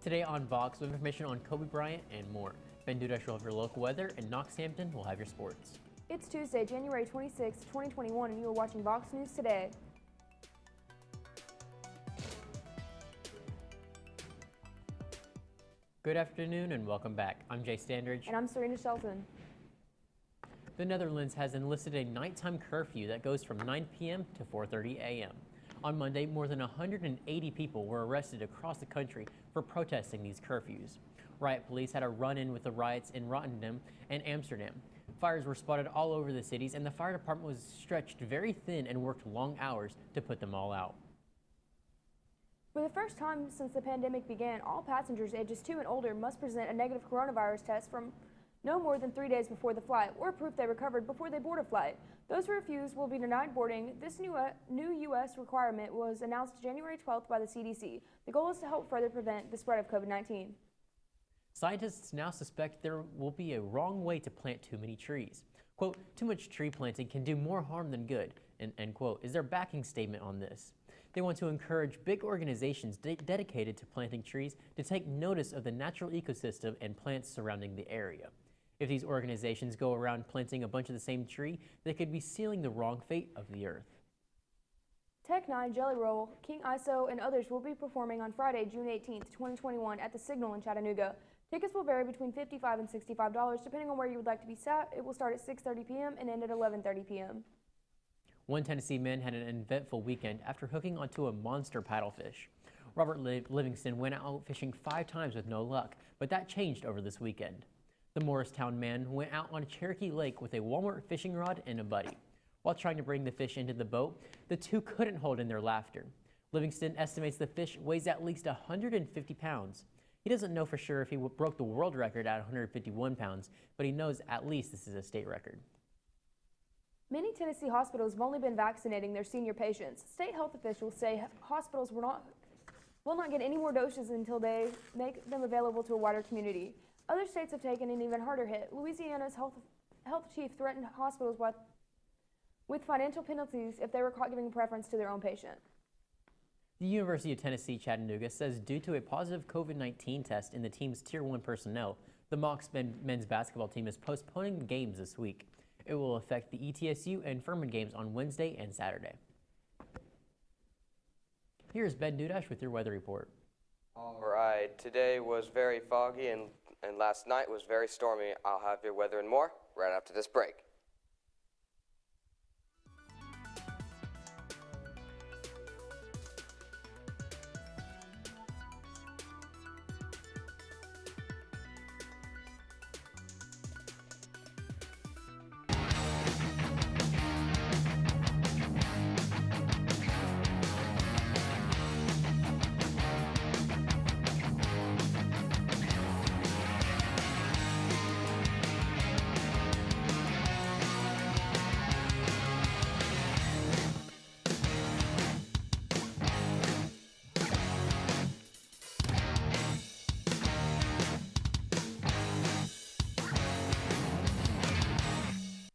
Today on VOX, with information on Kobe Bryant and more. Ben Dudesh will have your local weather, and Knox Hampton will have your sports. It's Tuesday, January 26, 2021, and you are watching VOX News Today. Good afternoon and welcome back. I'm Jay Standridge. And I'm Serena Shelton. The Netherlands has enlisted a nighttime curfew that goes from 9 p.m. to 4:30 a.m. On Monday, more than 180 people were arrested across the country for protesting these curfews. Riot police had a run-in with the riots in Rotterdam and Amsterdam. Fires were spotted all over the cities, and the fire department was stretched very thin and worked long hours to put them all out. For the first time since the pandemic began, all passengers ages 2 and older must present a negative coronavirus test from no more than 3 days before the flight or proof they recovered before they board a flight. Those who refuse will be denied boarding. This new U.S. requirement was announced January 12th by the CDC. The goal is to help further prevent the spread of COVID-19. Scientists now suspect there will be a wrong way to plant too many trees. Quote, too much tree planting can do more harm than good, end quote, is their backing statement on this. They want to encourage big organizations dedicated to planting trees to take notice of the natural ecosystem and plants surrounding the area. If these organizations go around planting a bunch of the same tree, they could be sealing the wrong fate of the earth. Tech 9, Jelly Roll, King ISO, and others will be performing on Friday, June 18th, 2021 at the Signal in Chattanooga. Tickets will vary between $55 and $65 depending on where you would like to be sat. It will start at 6:30 p.m. and end at 11:30 p.m. One Tennessee man had an eventful weekend after hooking onto a monster paddlefish. Robert Livingston went out fishing 5 times with no luck, but that changed over this weekend. The Morristown man went out on Cherokee Lake with a Walmart fishing rod and a buddy. While trying to bring the fish into the boat, the two couldn't hold in their laughter. Livingston estimates the fish weighs at least 150 pounds. He doesn't know for sure if he broke the world record at 151 pounds, but he knows at least this is a state record. Many Tennessee hospitals have only been vaccinating their senior patients. State health officials say hospitals will not get any more doses until they make them available to a wider community. Other states have taken an even harder hit. Louisiana's health chief threatened hospitals with financial penalties if they were caught giving preference to their own patient. The University of Tennessee Chattanooga says due to a positive COVID-19 test in the team's Tier 1 personnel, the Mocs men's basketball team is postponing the games this week. It will affect the ETSU and Furman games on Wednesday and Saturday. Here's Ben Dudesh with your weather report. All right, today was very foggy and last night was very stormy. I'll have your weather and more right after this break.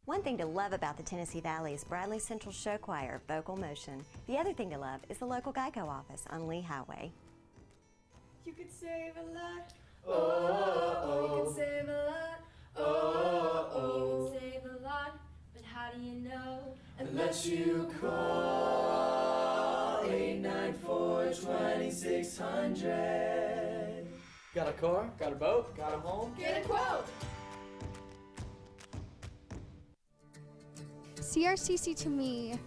One thing to love about the Tennessee Valley is Bradley Central Show Choir, Vocal Motion. The other thing to love is the local Geico office on Lee Highway. You could save a lot. Oh, you could save a lot. Oh, you could save a lot. But how do you know? Unless you call 894-2600. Got a car? Got a boat? Got a home? Get a quote. CRCC to me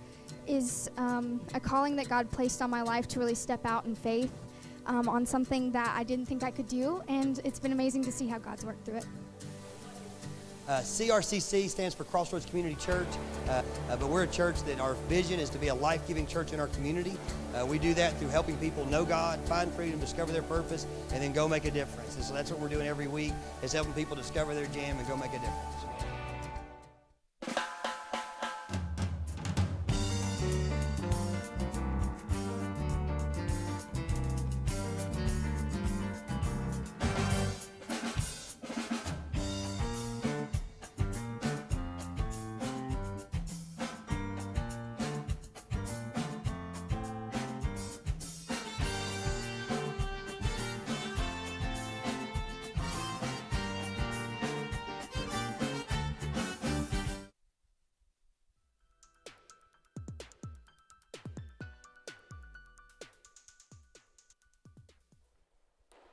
is a calling that God placed on my life to really step out in faith on something that I didn't think I could do, and it's been amazing to see how God's worked through it. CRCC stands for Crossroads Community Church, but we're a church that our vision is to be a life-giving church in our community. We do that through helping people know God, find freedom, discover their purpose, and then go make a difference. And so that's what we're doing every week, is helping people discover their jam and go make a difference.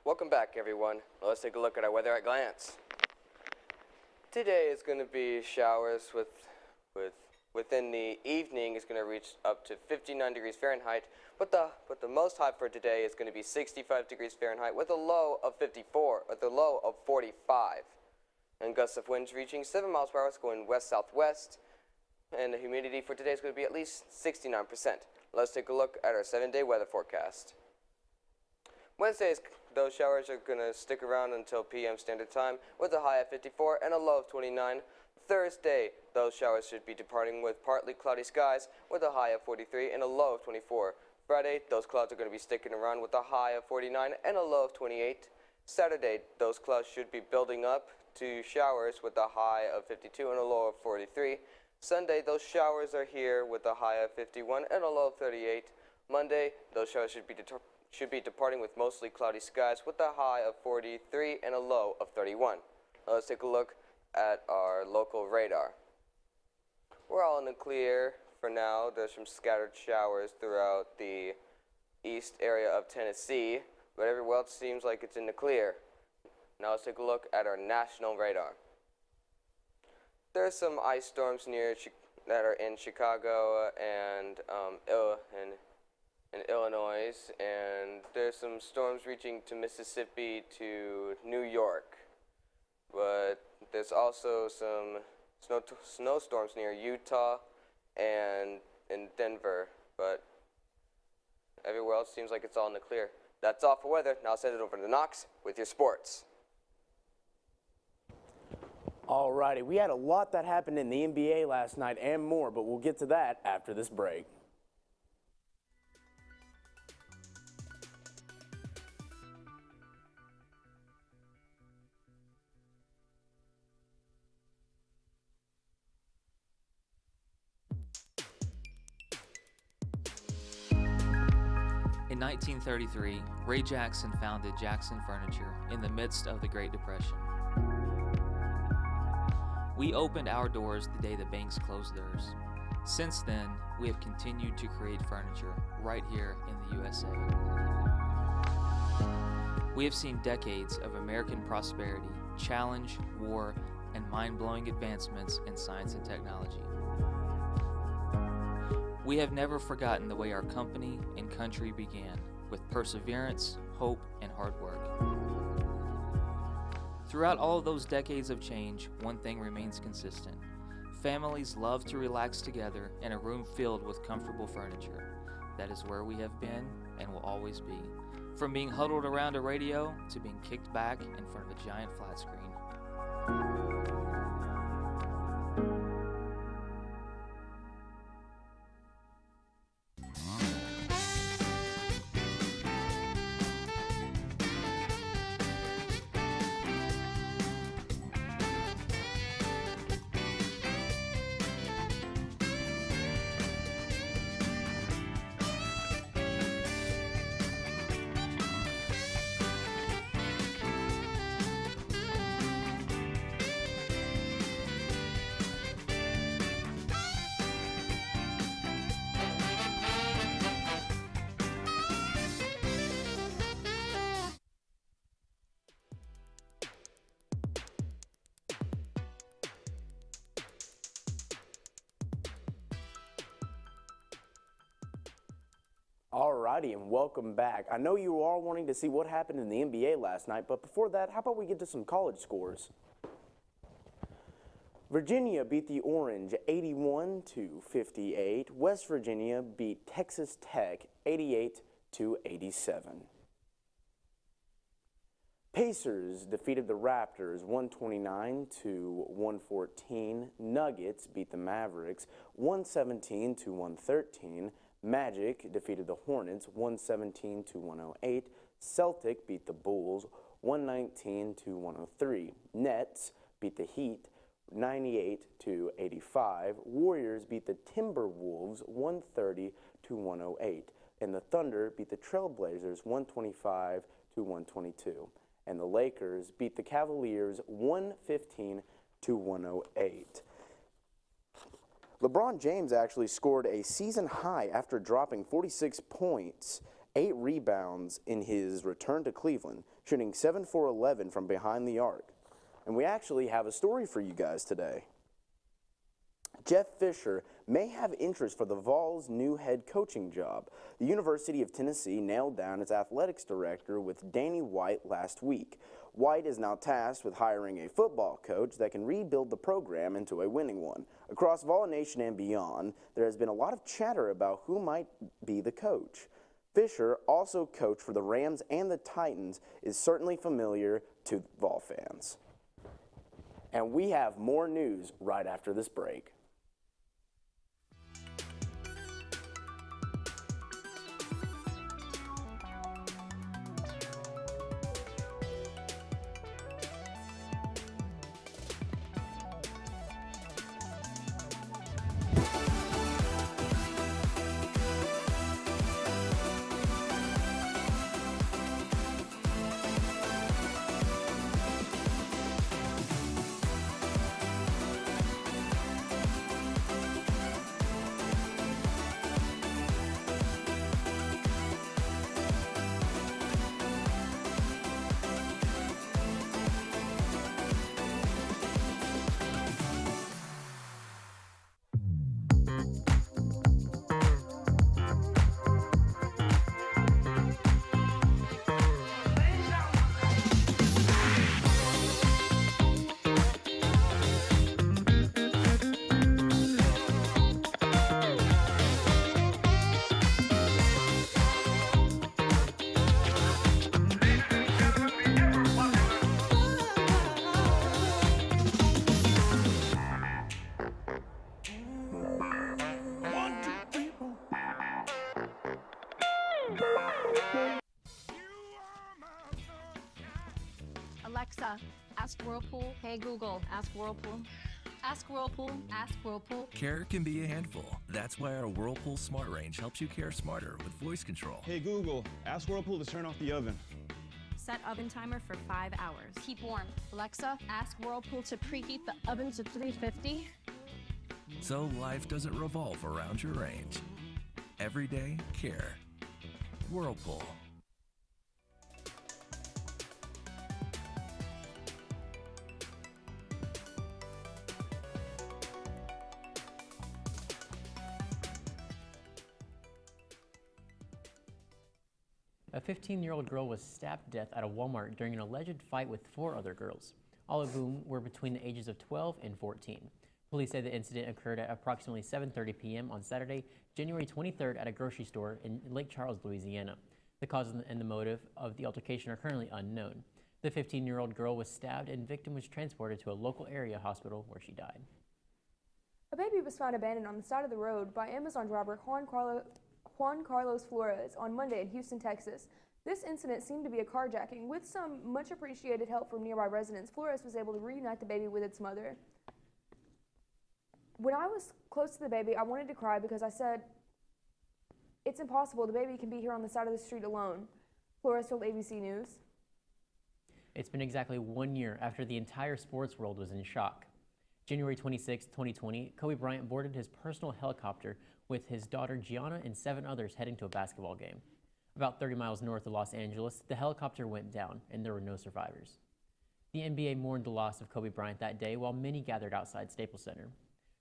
Welcome back, everyone. Now let's take a look at our weather at glance. Today is going to be showers within the evening is going to reach up to 59 degrees Fahrenheit, but the most high for today is going to be 65 degrees Fahrenheit with a low of 45. And gusts of winds reaching 7 miles per hour going west-southwest. And the humidity for today is going to be at least 69%. Let's take a look at our 7-day weather forecast. Wednesdays, those showers are going to stick around until p.m. Standard Time with a high of 54 and a low of 29. Thursday, those showers should be departing with partly cloudy skies with a high of 43 and a low of 24. Friday, those clouds are going to be sticking around with a high of 49 and a low of 28. Saturday, those clouds should be building up to showers with a high of 52 and a low of 43. Sunday, those showers are here with a high of 51 and a low of 38. Monday, those showers should be departing with mostly cloudy skies with a high of 43 and a low of 31. Now let's take a look at our local radar. We're all in the clear for now. There's some scattered showers throughout the east area of Tennessee, but everywhere else seems like it's in the clear. Now let's take a look at our national radar. There's some ice storms that are in Chicago and in Illinois, and there's some storms reaching to Mississippi to New York. But there's also some snowstorms near Utah and in Denver, but everywhere else seems like it's all in the clear. That's all for weather. Now I'll send it over to Knox with your sports. Alrighty, we had a lot that happened in the NBA last night and more, but we'll get to that after this break. In 1933, Ray Jackson founded Jackson Furniture in the midst of the Great Depression. We opened our doors the day the banks closed theirs. Since then, we have continued to create furniture right here in the USA. We have seen decades of American prosperity, challenge, war, and mind-blowing advancements in science and technology. We have never forgotten the way our company and country began, with perseverance, hope, and hard work. Throughout all of those decades of change, one thing remains consistent. Families love to relax together in a room filled with comfortable furniture. That is where we have been and will always be. From being huddled around a radio to being kicked back in front of a giant flat screen. Alrighty, and welcome back. I know you were all wanting to see what happened in the NBA last night, but before that, how about we get to some college scores? Virginia beat the Orange 81-58. West Virginia beat Texas Tech 88-87. Pacers defeated the Raptors 129-114. Nuggets beat the Mavericks 117-113. Magic defeated the Hornets 117-108. Celtic beat the Bulls 119-103. Nets beat the Heat 98-85. Warriors beat the Timberwolves 130-108. And the Thunder beat the Trailblazers 125-122. And the Lakers beat the Cavaliers 115-108. LeBron James actually scored a season high after dropping 46 points, 8 rebounds in his return to Cleveland. shooting 7 for 11 from behind the arc. And we actually have a story for you guys today. Jeff Fisher may have interest for the Vols' new head coaching job. The University of Tennessee nailed down its athletics director with Danny White last week. White is now tasked with hiring a football coach that can rebuild the program into a winning one. Across Vol Nation and beyond, there has been a lot of chatter about who might be the coach. Fisher, also coached for the Rams and the Titans, is certainly familiar to Vol fans. And we have more news right after this break. Alexa, ask Whirlpool. Hey Google, ask Whirlpool. Ask Whirlpool, ask Whirlpool. Care can be a handful. That's why our Whirlpool Smart Range helps you care smarter with voice control. Hey Google, ask Whirlpool to turn off the oven. Set oven timer for 5 hours. Keep warm. Alexa, ask Whirlpool to preheat the oven to 350. So life doesn't revolve around your range. Everyday care. Whirlpool. A 15-year-old girl was stabbed to death at a Walmart during an alleged fight with 4 other girls, all of whom were between the ages of 12 and 14. Police say the incident occurred at approximately 7:30 p.m. on Saturday, January 23rd at a grocery store in Lake Charles, Louisiana. The cause and the motive of the altercation are currently unknown. The 15-year-old girl was stabbed and victim was transported to a local area hospital where she died. A baby was found abandoned on the side of the road by Amazon driver Juan Carlos Flores on Monday in Houston, Texas. This incident seemed to be a carjacking. With some much appreciated help from nearby residents, Flores was able to reunite the baby with its mother. When I was close to the baby, I wanted to cry because I said, "It's impossible. The baby can be here on the side of the street alone," Flores told ABC News. It's been exactly 1 year after the entire sports world was in shock. January 26, 2020, Kobe Bryant boarded his personal helicopter with his daughter Gianna and 7 others heading to a basketball game. About 30 miles north of Los Angeles, the helicopter went down and there were no survivors. The NBA mourned the loss of Kobe Bryant that day while many gathered outside Staples Center.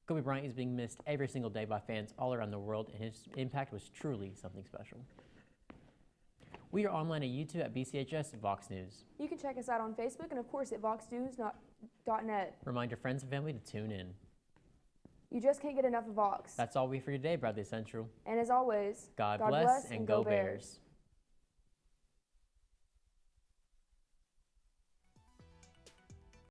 Kobe Bryant is being missed every single day by fans all around the world, and his impact was truly something special. We are online at YouTube at BCHS VOX News. You can check us out on Facebook and, of course, at voxnews.net. Remind your friends and family to tune in. You just can't get enough of Vox. That's all we have for you today, Bradley Central. And as always, God bless and go Bears.